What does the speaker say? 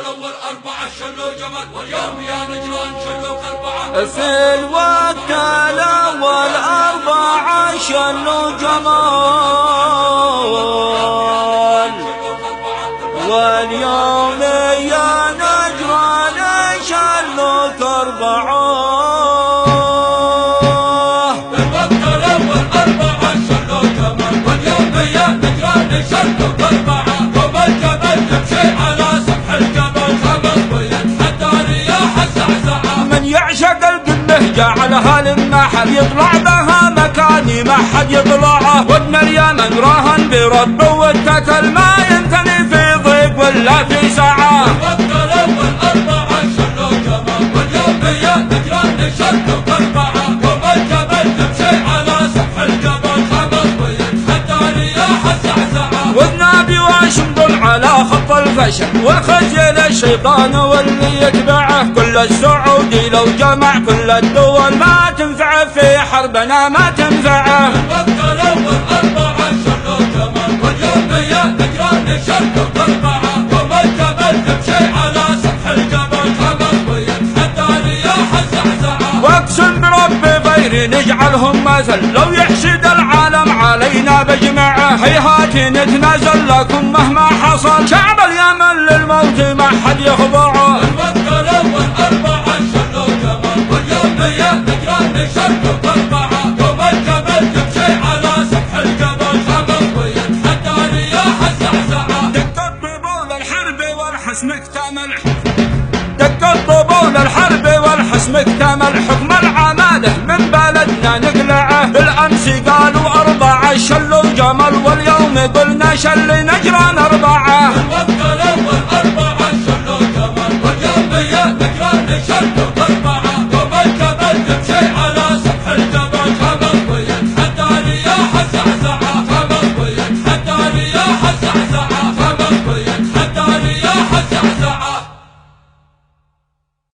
الأول أربعة شلوا جمل، واليوم يا نجران شلوا أربعة. في الوقت الأول أربعة شلوا جمل، واليوم يا نجران شلوا أربعة. في الوقت الأول أربعة شلوا جمل، واليوم يا نجران شلوا أربعة. قوم الجبل يمشي على سفح الجبل، خمس ويتحدى رياح الزعزعة. من يعشق القمة جعلها للنحل، يطلع بها مكاني ما حد يطلعه. وابن اليمن راهن برب واتكل، ما ينثني في ضيق ولا في سعة. الوقت الأول أربعة شلوا جمل، واليوم يا نجران شلوا أربعة. قوم الجبل يمشي على سفح الجبل، خمس ويتحدى رياح الزعزعة. والنبي واشمضل على خط الفشل، والخجل الشيطان واللي يتبعه. كل السعودي لو جمع كل الدول ما تنفع في حربنا ما تنفعه. الوقت الأول أربعة شلوا جمل، واليوم يا نجران شلوا أربعة. قوم الجبل يمشي على سفح الجبل، خمس ويتحدى رياح الزعزعة. واقسم برب غيري نجعلهم مثل، لو يحشد العالم علينا بجمعه. هيهات نتنازل لكم مهما حصل، شعب اليمن للموت ما حد يخضعه. الوقت الأول أربعة شلوا جمل، واليوم يا نجران شلوا أربعة. قوم الجبل يمشي على سفح الجبل، خمس ويتحدى رياح الزعزعة. دق الطبول الحرب والحسم اكتمل، دق الطبول الحرب والحسم اكتمل. حكم العماده من بلدنا نقلعه، بالامس قالوا أربعة شلوا جمل، واليوم قلنا شل نجران أربعة. الوقت الأول أربعة شلوا جمل، واليوم يا نجران شلوا أربعة. قوم الجبل يمشي على سفح الجبل، خمس ويتحدى رياح الزعزعة. خمس ويتحدى رياح الزعزعة. خمس ويتحدى رياح الزعزعة.